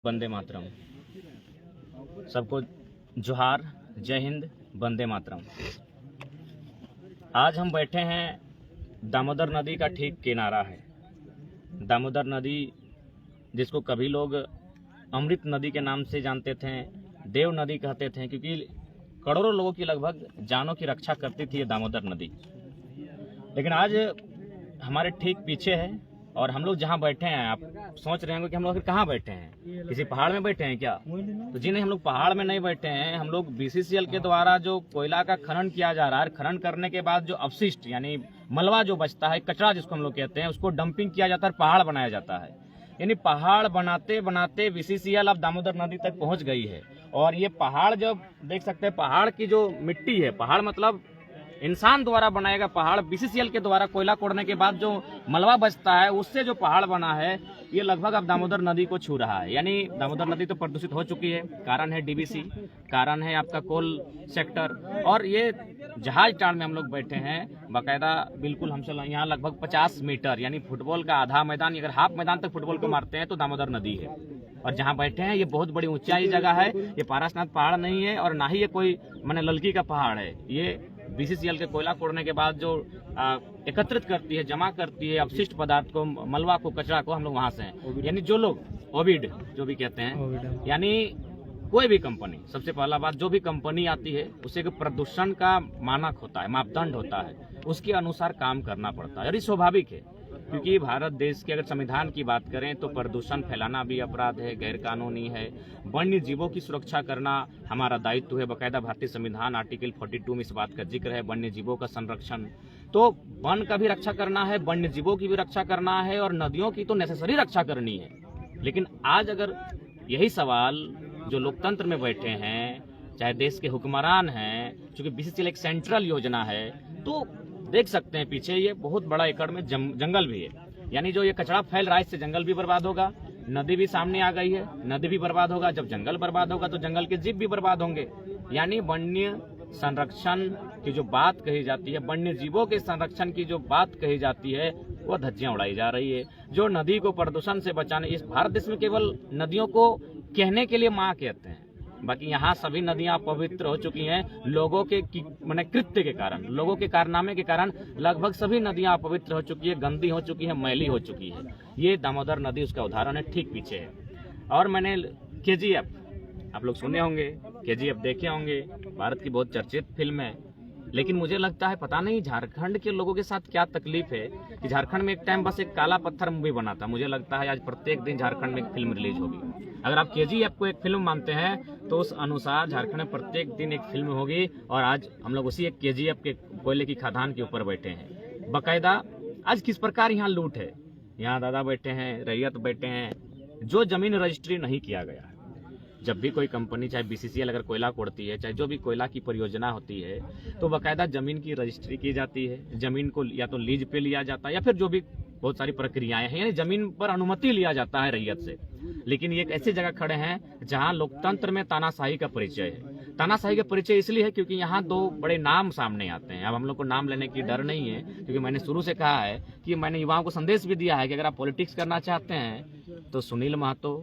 वंदे मातरम। सबको जोहार, जय हिंद, वंदे मातरम। आज हम बैठे हैं दामोदर नदी का ठीक किनारा है। दामोदर नदी जिसको कभी लोग अमृत नदी के नाम से जानते थे, देव नदी कहते थे, क्योंकि करोड़ों लोगों की लगभग जानों की रक्षा करती थी ये दामोदर नदी। लेकिन आज हमारे ठीक पीछे है और हम लोग जहाँ बैठे हैं, आप सोच रहे होंगे कि हम लोग कहाँ बैठे हैं, किसी पहाड़ में बैठे हैं क्या? तो जी नहीं, हम लोग पहाड़ में नहीं बैठे हैं। हम लोग बीसीसीएल के द्वारा जो कोयला का खनन किया जा रहा है, खनन करने के बाद जो अवशिष्ट यानी मलबा जो बचता है, कचरा जिसको हम लोग कहते हैं, उसको डंपिंग किया जाता है, पहाड़ बनाया जाता है। यानी पहाड़ बनाते बनाते बीसीसीएल अब दामोदर नदी तक पहुंच गई है। और ये पहाड़ जब देख सकते हैं, पहाड़ की जो मिट्टी है, पहाड़ मतलब इंसान द्वारा बनाएगा पहाड़, बीसीसीएल के द्वारा कोयला कोड़ने के बाद जो मलबा बचता है उससे जो पहाड़ बना है, ये लगभग अब दामोदर नदी को छू रहा है। यानी दामोदर नदी तो प्रदूषित हो चुकी है। कारण है डीबीसी, कारण है आपका कोल सेक्टर। और ये जहाज टाड़ में हम लोग बैठे हैं बाकायदा, बिल्कुल हमसे यहाँ लगभग 50 मीटर यानी फुटबॉल का आधा मैदान, अगर हाफ मैदान तक फुटबॉल को मारते हैं तो दामोदर नदी है। और जहाँ बैठे हैं ये बहुत बड़ी ऊंचाई जगह है। ये पारसनाथ पहाड़ नहीं है और ना ही ये कोई मैंने ललकी का पहाड़ है। ये बीसीसीएल के कोयला कोड़ने के बाद जो एकत्रित करती है, जमा करती है अवशिष्ट पदार्थ को, मलबा को, कचरा को, हम लोग वहां से हैं। यानी जो लोग ओविड जो भी कहते हैं, यानी कोई भी कंपनी, सबसे पहला बात, जो भी कंपनी आती है उसे एक प्रदूषण का मानक होता है, मापदंड होता है, उसके अनुसार काम करना पड़ता है। और ये स्वाभाविक है, क्योंकि भारत देश के अगर संविधान की बात करें तो प्रदूषण फैलाना भी अपराध है, गैर कानूनी है। वन्य जीवों की सुरक्षा करना हमारा दायित्व है। बाकायदा भारतीय संविधान आर्टिकल 42 में इस बात का जिक्र है, वन्य जीवों का संरक्षण। तो वन का भी रक्षा करना है, वन्य जीवों की भी रक्षा करना है, और नदियों की तो नेसेसरी रक्षा करनी है। लेकिन आज अगर यही सवाल जो लोकतंत्र में बैठे हैं, चाहे देश के हुक्मरान हैं, चूंकि बीसीसीएल एक सेंट्रल योजना है, तो देख सकते हैं पीछे ये बहुत बड़ा एकड़ में जंगल भी है। यानी जो ये कचरा फैल रहा है, इससे जंगल भी बर्बाद होगा, नदी भी सामने आ गई है, नदी भी बर्बाद होगा। जब जंगल बर्बाद होगा तो जंगल के जीव भी बर्बाद होंगे। यानी वन्य संरक्षण की जो बात कही जाती है, वन्य जीवों के संरक्षण की जो बात कही जाती है, वो धज्जियां उड़ाई जा रही है। जो नदी को प्रदूषण से बचाने, इस भारत देश में केवल नदियों को कहने के लिए माँ कहते हैं, बाकी यहाँ सभी नदियां पवित्र हो चुकी हैं। लोगों के माने कृत्य के कारण, लोगों के कारनामे के कारण लगभग सभी नदियां अपवित्र हो चुकी है, गंदी हो चुकी है, मैली हो चुकी है। ये दामोदर नदी उसका उदाहरण है, ठीक पीछे है। और मैंने केजीएफ, आप लोग सुने होंगे, केजीएफ देखे होंगे, भारत की बहुत चर्चित फिल्म है। लेकिन मुझे लगता है पता नहीं झारखंड के लोगों के साथ क्या तकलीफ है कि झारखंड में एक टाइम बस एक काला पत्थर मूवी बना था। मुझे लगता है आज प्रत्येक दिन झारखंड में एक फिल्म रिलीज होगी। अगर आप केजीएफ को एक फिल्म मानते हैं तो उस अनुसार झारखंड में प्रत्येक दिन एक फिल्म होगी। और आज हम लोग उसी एक केजीएफ के कोयले की खदान के ऊपर बैठे हैं। बाकायदा आज किस प्रकार यहाँ लूट है, यहाँ दादा बैठे हैं, रैयत बैठे हैं। जो जमीन रजिस्ट्री नहीं किया गया है, जब भी कोई कंपनी, चाहे बीसीसीएल अगर कोयला कोड़ती है, चाहे जो भी कोयला की परियोजना होती है, तो बाकायदा जमीन की रजिस्ट्री की जाती है। जमीन को या तो लीज पे लिया जाता है या फिर जो भी बहुत सारी प्रक्रियाएं हैं, यानी जमीन पर अनुमति लिया जाता है रैयत से। लेकिन ये एक ऐसी जगह खड़े हैं जहां लोकतंत्र में तानाशाही का परिचय है। तानाशाही का परिचय इसलिए है क्योंकि यहाँ दो बड़े नाम सामने आते हैं। अब हम लोग को नाम लेने की डर नहीं है, क्योंकि मैंने शुरू से कहा है कि मैंने युवाओं को संदेश भी दिया है कि अगर आप पॉलिटिक्स करना चाहते हैं तो सुनील महतो,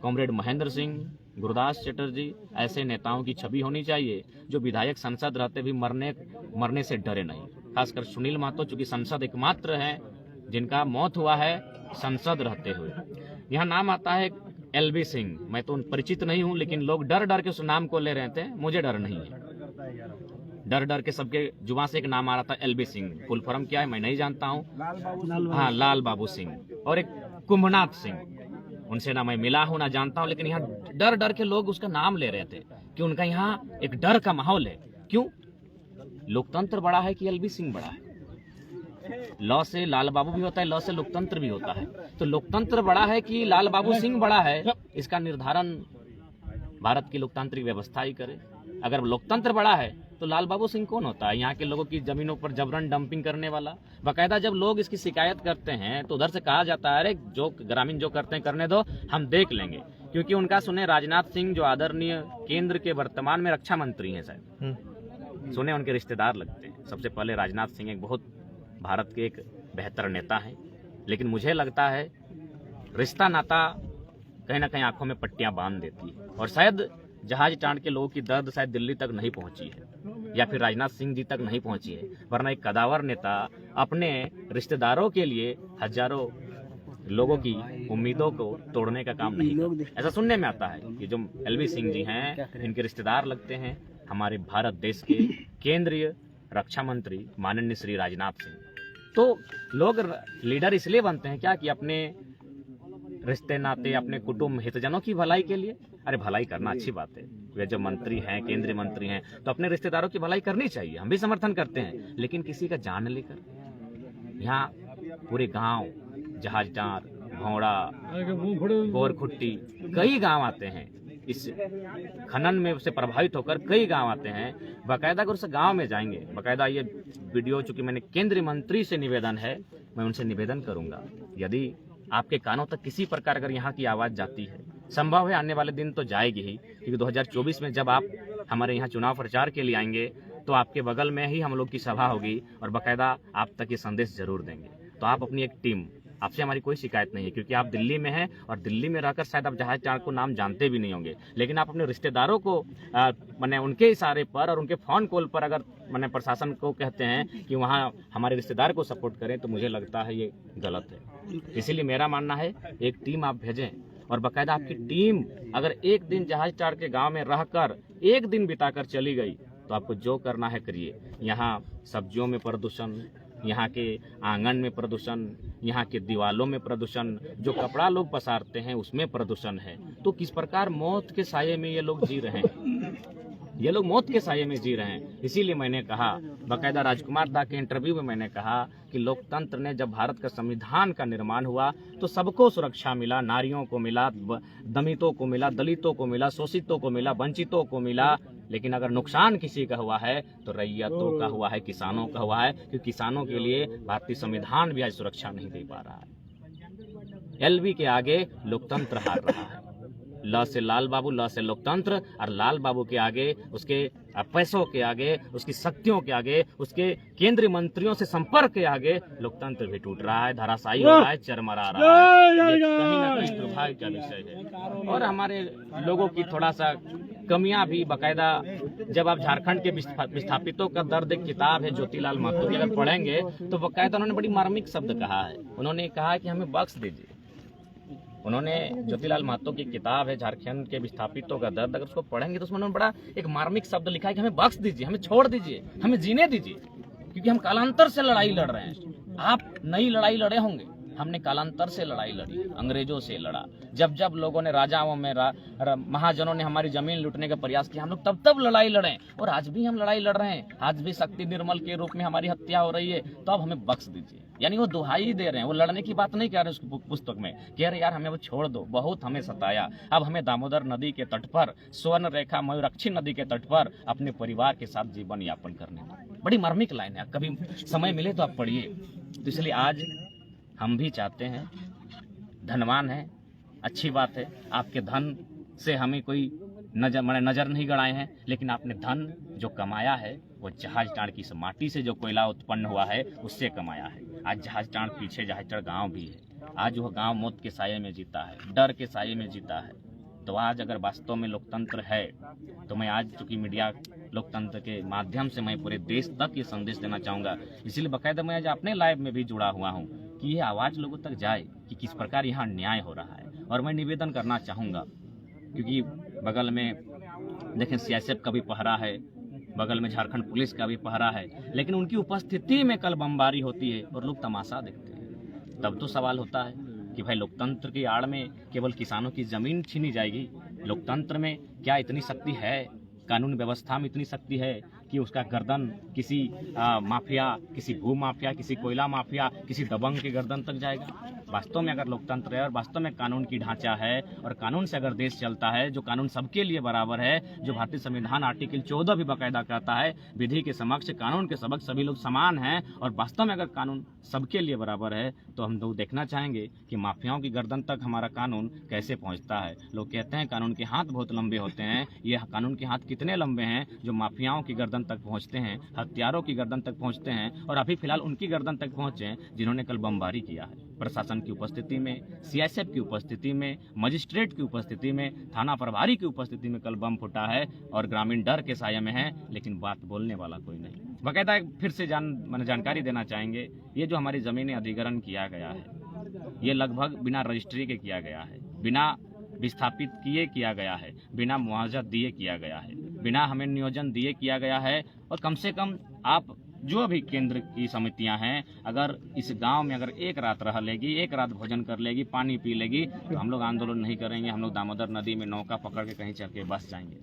कॉमरेड महेंद्र सिंह, गुरुदास चटर्जी, ऐसे नेताओं की छवि होनी चाहिए जो विधायक संसद रहते भी मरने से डरे नहीं। खासकर सुनील महतो, चूंकि संसद एकमात्र है जिनका मौत हुआ है संसद रहते हुए। यहाँ नाम आता है एलबी सिंह। मैं तो परिचित नहीं हूँ, लेकिन लोग डर डर के उस नाम को ले रहे थे। मुझे डर नहीं है, डर डर के सबके जुबान से एक नाम आ रहा था, एलबी सिंह। फुल फॉर्म क्या है मैं नहीं जानता हूँ। हाँ, लाल बाबू सिंह। और एक कुंभनाथ सिंह, उनसे ना मैं मिला हूं ना जानता हूं, लेकिन यहाँ डर डर के लोग उसका नाम ले रहे थे कि उनका यहाँ एक डर का माहौल है। क्यों? लोकतंत्र बड़ा है कि एलबी सिंह बड़ा है? लॉ से लाल बाबू भी होता है, लॉ से लोकतंत्र भी होता है। तो लोकतंत्र बड़ा है कि लाल बाबू सिंह बड़ा है, इसका निर्धारण भारत की लोकतांत्रिक व्यवस्था ही करे। अगर लोकतंत्र बड़ा है तो लाल बाबू सिंह कौन होता है? यहाँ के लोगों की जमीनों पर जबरन डंपिंग करने वाला। बाकायदा जब लोग इसकी शिकायत करते हैं तो उधर से कहा जाता है, अरे जो ग्रामीण जो करते हैं करने दो, हम देख लेंगे। क्योंकि उनका सुने राजनाथ सिंह जो आदरणीय केंद्र के वर्तमान में रक्षा मंत्री हैं, शायद सुने उनके रिश्तेदार लगते हैं। सबसे पहले राजनाथ सिंह एक बहुत भारत के एक बेहतर नेता हैं, लेकिन मुझे लगता है रिश्ता नाता कहीं ना कहीं आंखों में पट्टियां बांध देती है। और शायद जहाज टाँड़ के लोगों की दर्द शायद दिल्ली तक नहीं पहुंची है या फिर राजनाथ सिंह जी तक नहीं पहुंची है, वरना एक कदावर नेता अपने रिश्तेदारों के लिए हजारों लोगों की उम्मीदों को तोड़ने का काम नहीं करता। ऐसा सुनने में आता है कि जो एलवी सिंह जी हैं, इनके रिश्तेदार लगते हैं हमारे भारत देश के केंद्रीय रक्षा मंत्री माननीय श्री राजनाथ सिंह। तो लोग लीडर इसलिए बनते हैं क्या कि अपने रिश्ते नाते, अपने कुटुंब हितजनों की भलाई के लिए। अरे भलाई करना अच्छी बात है, वे जो मंत्री हैं, केंद्रीय मंत्री हैं, तो अपने रिश्तेदारों की भलाई करनी चाहिए, हम भी समर्थन करते हैं। लेकिन किसी का जान लेकर यहाँ पूरे गांव जहाजटार, भौड़ा, गोरखुट्टी, कई गांव आते हैं इस खनन में से प्रभावित होकर, कई गांव आते हैं। बाकायदा अगर उस गांव में जाएंगे, बाकायदा ये वीडियो चूंकि मैंने केंद्रीय मंत्री से निवेदन है, मैं उनसे निवेदन करूंगा यदि आपके कानों तक किसी प्रकार अगर यहाँ की आवाज़ जाती है, संभव है आने वाले दिन तो जाएगी ही, क्योंकि 2024 में जब आप हमारे यहाँ चुनाव प्रचार के लिए आएंगे तो आपके बगल में ही हम लोग की सभा होगी और बाकायदा आप तक ये संदेश जरूर देंगे। तो आप अपनी एक टीम, आपसे हमारी कोई शिकायत नहीं है क्योंकि आप दिल्ली में हैं और दिल्ली में रहकर शायद आप जहाज टाँड़ को नाम जानते भी नहीं होंगे, लेकिन आप अपने रिश्तेदारों को मैंने उनके इशारे पर और उनके फ़ोन कॉल पर अगर मैंने प्रशासन को कहते हैं कि वहाँ हमारे रिश्तेदार को सपोर्ट करें, तो मुझे लगता है ये गलत है। इसीलिए मेरा मानना है एक टीम आप भेजें और बाकायदा आपकी टीम अगर एक दिन जहाज टाँड़ के गाँव में रहकर एक दिन बिताकर चली गई तो आपको जो करना है करिए। यहाँ सब्जियों में प्रदूषण, यहाँ के आंगन में प्रदूषण, यहाँ के दीवालों में प्रदूषण, जो कपड़ा लोग पसारते हैं उसमें प्रदूषण है। तो किस प्रकार मौत के साये में ये लोग जी रहे हैं, ये लोग मौत के साये में जी रहे हैं। इसीलिए मैंने कहा, बाकायदा राजकुमार दा के इंटरव्यू में मैंने कहा कि लोकतंत्र ने जब भारत का संविधान का निर्माण हुआ तो सबको सुरक्षा मिला, नारियों को मिला, दमितों को मिला, दलितों को मिला, शोषितों को मिला, वंचितों को मिला। लेकिन अगर नुकसान किसी का हुआ है तो रैयतों का हुआ है, किसानों का हुआ है, क्योंकि किसानों के लिए भारतीय संविधान भी आज सुरक्षा नहीं दे पा रहा है। एलवी के आगे लोकतंत्र हार रहा है। ल से लाल बाबू, ल से लोकतंत्र, और लाल बाबू के आगे, उसके पैसों के आगे, उसकी शक्तियों के आगे, उसके केंद्रीय मंत्रियों से संपर्क के आगे लोकतंत्र भी टूट रहा है, धराशायी हो रहा है, चरमरा रहा है। ये कहीं ना कहीं दुर्भाग्य का विषय है। और हमारे लोगों की थोड़ा सा कमियां भी बाकायदा, जब आप झारखंड के विस्थापितों का दर्द एक किताब है ज्योतिलाल महतो की, अगर पढ़ेंगे तो बाकायदा उन्होंने बड़ी मार्मिक शब्द कहा है। उन्होंने कहा कि हमें बख्श दीजिए। उन्होंने ज्योतिलाल महतो की किताब है झारखंड के विस्थापितों का दर्द, अगर उसको पढ़ेंगे तो उसमें उन्होंने बड़ा एक मार्मिक शब्द लिखा है कि हमें बख्श दीजिए, हमें छोड़ दीजिए, हमें जीने दीजिए, क्योंकि हम कालांतर से लड़ाई लड़ रहे हैं। आप नई लड़ाई लड़े होंगे, हमने कालांतर से लड़ाई लड़ी, अंग्रेजों से लड़ा। जब जब लोगों ने, राजाओं में, महाजनों ने हमारी जमीन लूटने का प्रयास किया, हम लोग तब तब लड़ाई लड़े और आज भी हम लड़ाई लड़ रहे हैं। आज भी शक्ति निर्मल के रूप में हमारी हत्या हो रही है, तो अब हमें बख्श दीजिए। यानी वो दुहाई दे रहे हैं, वो लड़ने की बात नहीं कह रहे उस पुस्तक में, कह रहे यार हमें वो छोड़ दो, बहुत हमें सताया, अब हमें दामोदर नदी के तट पर, स्वर्ण रेखा मयूराक्षी नदी के तट पर अपने परिवार के साथ जीवन यापन करने दो। बड़ी मार्मिक लाइन है, कभी समय मिले तो आप पढ़िए। तो इसलिए आज हम भी चाहते हैं, धनवान है, अच्छी बात है, आपके धन से हमें कोई नजर नहीं गड़ाए हैं, लेकिन आपने धन जो कमाया है वो जहाज टाँड़ की माटी से जो कोयला उत्पन्न हुआ है उससे कमाया है। आज जहाज टाँड़ पीछे जहाजटाड़ गांव भी है, आज वह गांव मौत के साये में जीता है, डर के साये में जीता है। तो आज अगर वास्तव में लोकतंत्र है तो मैं आज चूंकि मीडिया लोकतंत्र के माध्यम से मैं पूरे देश तक ये संदेश देना चाहूँगा। इसीलिए बाकायदा मैं आज अपने लाइव में भी जुड़ा हुआ हूँ कि ये आवाज़ लोगों तक जाए कि किस प्रकार यहाँ अन्याय हो रहा है। और मैं निवेदन करना चाहूँगा, क्योंकि बगल में देखें सीआईएसएफ का भी पहरा है, बगल में झारखंड पुलिस का भी पहरा है, लेकिन उनकी उपस्थिति में कल बमबारी होती है और लोग तमाशा देखते हैं। तब तो सवाल होता है कि भाई लोकतंत्र की आड़ में केवल किसानों की ज़मीन छीनी जाएगी? लोकतंत्र में क्या इतनी शक्ति है, कानून व्यवस्था में इतनी शक्ति है कि उसका गर्दन किसी माफिया, किसी भू माफिया, किसी कोयला माफिया, किसी दबंग के गर्दन तक जाएगा? वास्तव में अगर लोकतंत्र है और वास्तव में कानून की ढांचा है और कानून से अगर देश चलता है, जो कानून सबके लिए बराबर है, जो भारतीय संविधान आर्टिकल 14 भी बाकायदा कहता है विधि के समक्ष, कानून के समक्ष सभी लोग समान हैं, और वास्तव में अगर कानून सबके लिए बराबर है तो हम लोग देखना चाहेंगे कि माफियाओं की गर्दन तक हमारा कानून कैसे पहुंचता है। लोग कहते हैं कानून के हाथ बहुत लंबे होते हैं, ये कानून के हाथ कितने लंबे हैं जो माफियाओं की गर्दन तक पहुंचते हैं, हत्यारों की गर्दन तक पहुंचते हैं, और अभी फिलहाल उनकी गर्दन तक पहुंचे हैं जिन्होंने कल बमबारी किया है। प्रशासन की उपस्थिति में, सीआईएसएफ की उपस्थिति में, मजिस्ट्रेट की उपस्थिति में, थाना प्रभारी की उपस्थिति में कल बम फूटा है और ग्रामीण डर के साये में है, लेकिन बात बोलने वाला कोई नहीं। बाकायदा फिर से जानकारी देना चाहेंगे, ये जो हमारी ज़मीनें अधिग्रहण किया गया है, ये लगभग बिना रजिस्ट्री के किया गया है, बिना विस्थापित किया गया है, बिना मुआवजा दिए किया गया है, बिना हमें नियोजन दिए किया गया है। और कम से कम आप जो भी केंद्र की समितियां हैं, अगर इस गांव में अगर एक रात रह लेगी, एक रात भोजन कर लेगी, पानी पी लेगी, तो हम लोग आंदोलन नहीं करेंगे। हम लोग दामोदर नदी में नौका पकड़ के कहीं चल के बस जाएंगे।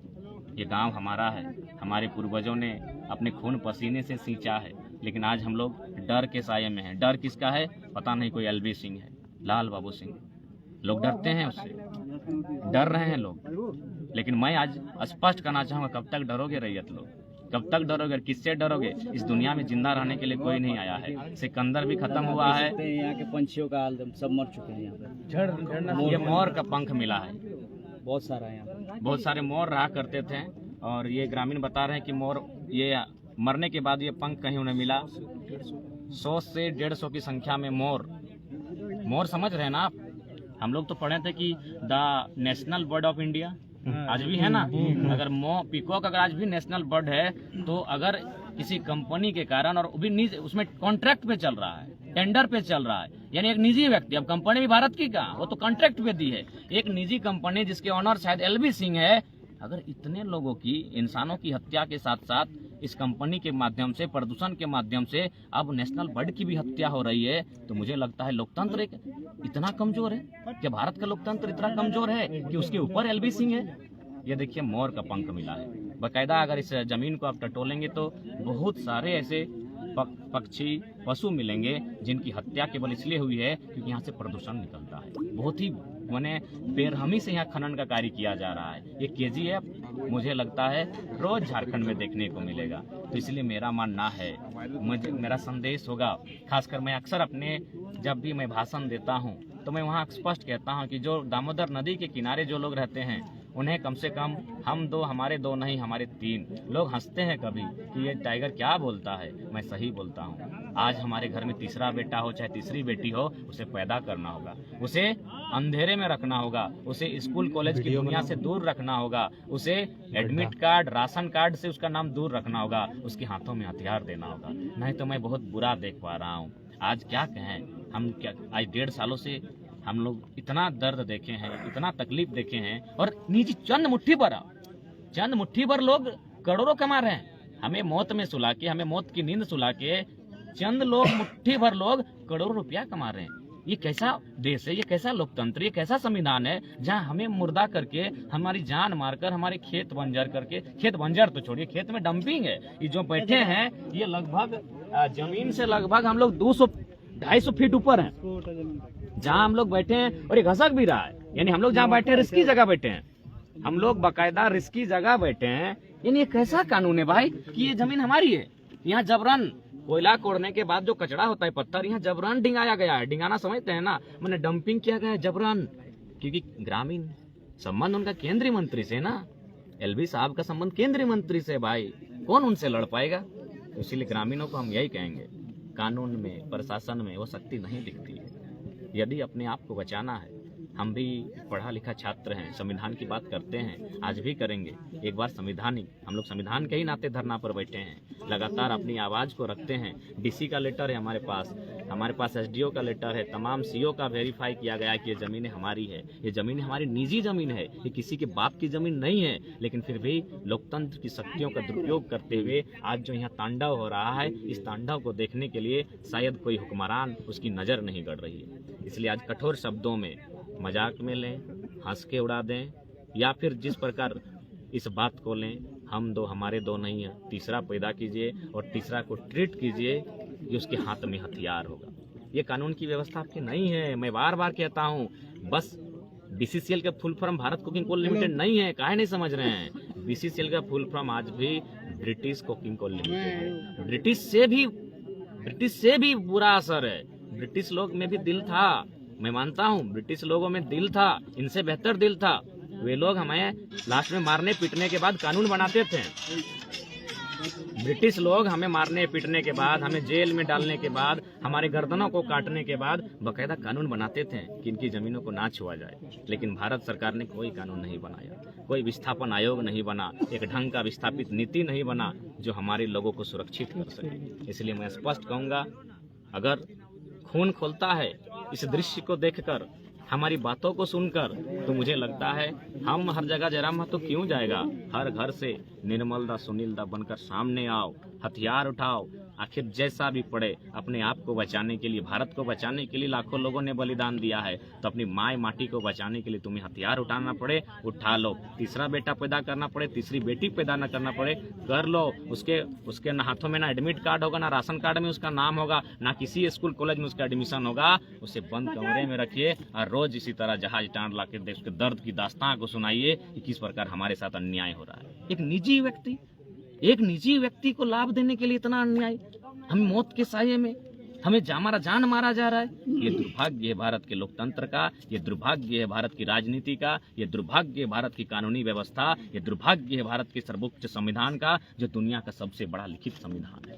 ये गांव हमारा है, हमारे पूर्वजों ने अपने खून पसीने से सींचा है, लेकिन आज हम लोग डर के साये में हैं। डर किसका है पता नहीं, कोई एलबी सिंह है, लाल बाबू सिंह, लोग डरते हैं उससे, डर रहे हैं लोग। लेकिन मैं आज स्पष्ट करना चाहूँगा, कब तक डरोगे रैयत लोग, कब तक डरोगे, किससे डरोगे? इस दुनिया में जिंदा रहने के लिए कोई नहीं आया है। सिकंदर भी खत्म हुआ है, यहाँ के पंछियों का हाल सब मर चुके हैं। यहाँ पे ये मोर का पंख मिला है, बहुत सारा है यहाँ, बहुत सारे मोर रहा करते थे। और ये ग्रामीण बता रहे हैं कि मोर ये मरने के बाद ये पंख कहीं उन्हें मिला। 100 से 150 की संख्या में मोर समझ रहे हैं ना आप? हम लोग तो पढ़े थे कि the national bird of India आज भी है ना। अगर पीकॉक अगर आज भी नेशनल बर्ड है, तो अगर किसी कंपनी के कारण, और भी उसमें कॉन्ट्रैक्ट पे चल रहा है, टेंडर पे चल रहा है, यानी एक निजी व्यक्ति, अब कंपनी भी भारत की कहाँ, वो तो कॉन्ट्रैक्ट पे दी है, एक निजी कंपनी जिसके ऑनर शायद एलबी सिंह है। अगर इतने लोगों की, इंसानों की हत्या के साथ साथ इस कंपनी के माध्यम से, प्रदूषण के माध्यम से अब नेशनल बर्ड की भी हत्या हो रही है, तो मुझे लगता है लोकतंत्र इतना कमजोर है कि भारत का लोकतंत्र इतना कमजोर है कि उसके ऊपर एलबी सिंह है। ये देखिए मोर का पंख मिला है। बाकायदा अगर इस जमीन को आप टटोलेंगे तो बहुत सारे ऐसे पक्षी, पशु मिलेंगे जिनकी हत्या केवल इसलिए हुई है क्योंकि यहाँ से प्रदूषण निकलता है। बहुत ही माने बेरहमी से यहाँ खनन का कार्य किया जा रहा है। ये केजीएफ मुझे लगता है रोज झारखंड में देखने को मिलेगा। तो इसलिए मेरा मानना है, मेरा संदेश होगा, खासकर मैं अक्सर अपने जब भी मैं भाषण देता हूँ तो मैं वहाँ स्पष्ट कहता हूँ कि जो दामोदर नदी के किनारे जो लोग रहते हैं, उन्हें कम से कम हम दो, हमारे दो नहीं हमारे 3 लोग हंसते हैं कभी कि ये टाइगर क्या बोलता है, मैं सही बोलता हूँ। आज हमारे घर में तीसरा बेटा हो चाहे तीसरी बेटी हो, उसे पैदा करना होगा, उसे अंधेरे में रखना होगा, उसे स्कूल कॉलेज की दुनिया से दूर रखना होगा, उसे एडमिट कार्ड, राशन कार्ड से उसका नाम दूर रखना होगा, उसके हाथों में हथियार देना होगा। नहीं तो मैं बहुत बुरा देख पा रहा हूँ। आज क्या कहें हम, क्या आज 1.5 सालों से हम लोग इतना दर्द देखे हैं, इतना तकलीफ देखे हैं, और नीचे चंद मुट्ठी भर लोग करोड़ों कमा रहे हैं। हमें मौत में सुला के, हमें मौत की नींद सुला के चंद लोग, मुट्ठी भर लोग करोड़ों रुपया कमा रहे हैं। ये कैसा देश है, ये कैसा लोकतंत्र, ये कैसा संविधान है जहां हमें मुर्दा करके, हमारी जान मारकर, हमारे खेत बंजर करके, खेत बंजर तो छोड़िए, खेत में डंपिंग है। ये जो बैठे हैं ये लगभग जमीन से लगभग हम लोग 200-250 फीट ऊपर हैं जहां हम लोग बैठे हैं, और ये घसक भी रहा है। यानी हम लोग जहां बैठे हैं रिस्की जगह बैठे हैं, हम लोग बाकायदा रिस्की जगह बैठे हैं। यानी ये कैसा कानून है भाई कि ये जमीन हमारी है? यहाँ जबरन कोयला कोड़ने के बाद जो कचरा होता है, पत्थर, यहाँ जबरन डिंगाया गया है। डिंगाना समझते हैं ना, मैंने डंपिंग किया गया है जबरन, क्योंकि ग्रामीण संबंध उनका केंद्रीय मंत्री से ना, एलबी साहब का संबंध केंद्रीय मंत्री से, भाई कौन उनसे लड़ पाएगा? इसीलिए ग्रामीणों को हम यही कहेंगे, कानून में, प्रशासन में वो शक्ति नहीं दिखती है। यदि अपने आप को बचाना है, हम भी पढ़ा लिखा छात्र हैं, संविधान की बात करते हैं, आज भी करेंगे। एक बार संविधानिक, हम लोग संविधान के ही नाते धरना पर बैठे हैं, लगातार अपनी आवाज़ को रखते हैं। डीसी का लेटर है हमारे पास एसडीओ का लेटर है, तमाम सीओ का वेरीफाई किया गया है कि ये ज़मीनें हमारी है, ये ज़मीन हमारी निजी ज़मीन है, ये किसी के बाप की ज़मीन नहीं है। लेकिन फिर भी लोकतंत्र की शक्तियों का दुरुपयोग करते हुए आज जो यहाँ तांडव हो रहा है, इस तांडव को देखने के लिए शायद कोई हुक्मरान उसकी नज़र नहीं गड़ रही है। इसलिए आज कठोर शब्दों में, मजाक में लें, हंस के उड़ा दें, या फिर जिस प्रकार इस बात को लें, हम दो हमारे दो नहीं है, तीसरा पैदा कीजिए और तीसरा को ट्रीट कीजिए कि उसके हाथ में हथियार होगा। ये कानून की व्यवस्था आपकी नहीं है। मैं बार बार कहता हूँ, बस बीसीसीएल का full form Bharat cooking coal limited नहीं है, काहे नहीं समझ रहे हैं? बीसीसीएल का फुल फॉर्म आज भी ब्रिटिश कुकिंग कोल लिमिटेड है। ब्रिटिश से भी बुरा असर है। ब्रिटिश लोग में भी दिल था, मैं मानता हूँ, ब्रिटिश लोगों में दिल था, इनसे बेहतर दिल था। वे लोग हमें लास्ट में मारने पीटने के बाद कानून बनाते थे। ब्रिटिश लोग हमें मारने पीटने के बाद, हमें जेल में डालने के बाद, हमारे गर्दनों को काटने के बाद बकायदा कानून बनाते थे कि इनकी जमीनों को ना छुआ जाए। लेकिन भारत सरकार ने कोई कानून नहीं बनाया, कोई विस्थापन आयोग नहीं बना, एक ढंग का विस्थापित नीति नहीं बना जो हमारे लोगों को सुरक्षित कर सके। इसलिए मैं स्पष्ट कहूँगा, अगर खून खोलता है इस दृश्य को देखकर, हमारी बातों को सुनकर, तो मुझे लगता है हम हर जगह जयराम महतो क्यों जाएगा, हर घर से निर्मल दा सुनील दा बनकर सामने आओ, हथियार उठाओ, आखिर जैसा भी पड़े अपने आप को बचाने के लिए, भारत को बचाने के लिए लाखों लोगों ने बलिदान दिया है, तो अपनी माँ माटी को बचाने के लिए तुम्हें हथियार उठाना पड़े, उठा लो। तीसरा बेटा पैदा करना पड़े, तीसरी बेटी पैदा न करना पड़े, कर लो। उसके ना हाथों में ना एडमिट कार्ड होगा, ना राशन कार्ड में उसका नाम होगा, ना किसी स्कूल कॉलेज में उसका एडमिशन होगा। उसे बंद कमरे में रखिए और रोज इसी तरह जहाज टांड ला के उसके दर्द की दास्तां को सुनाइए कि किस प्रकार हमारे साथ अन्याय हो रहा है। एक निजी व्यक्ति को लाभ देने के लिए इतना अन्याय, हम मौत के साये में हमें हमारा जान मारा जा रहा है। ये दुर्भाग्य है भारत के लोकतंत्र का, ये दुर्भाग्य है भारत की राजनीति का, ये दुर्भाग्य है भारत की कानूनी व्यवस्था, ये दुर्भाग्य है भारत के सर्वोच्च संविधान का, जो दुनिया का सबसे बड़ा लिखित संविधान है।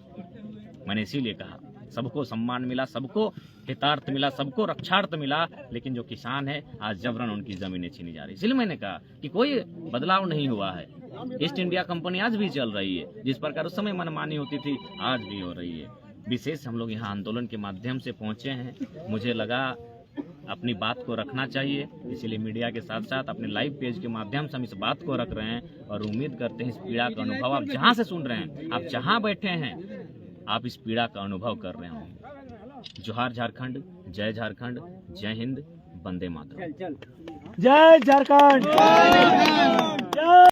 मैंने इसीलिए कहा, सबको सम्मान मिला, सबको हितार्थ मिला, सबको रक्षार्थ मिला, लेकिन जो किसान है आज जबरन उनकी जमीनें छीनी जा रही। इसलिए मैंने कहा कि कोई बदलाव नहीं हुआ है। ईस्ट इंडिया कंपनी आज भी चल रही है, जिस प्रकार उस समय मनमानी होती थी आज भी हो रही है। विशेष हम लोग यहाँ आंदोलन के माध्यम से पहुंचे हैं, मुझे लगा अपनी बात को रखना चाहिए, इसीलिए मीडिया के साथ साथ अपने लाइव पेज के माध्यम से हम इस बात को रख रहे हैं और उम्मीद करते हैं इस पीड़ा का अनुभव आप जहाँ से सुन रहे हैं, आप जहाँ बैठे हैं, आप इस पीड़ा का अनुभव कर रहे होंगे। जोहार झारखंड, जय झारखंड, जय हिंद, वंदे मातरम। जय झारखंड।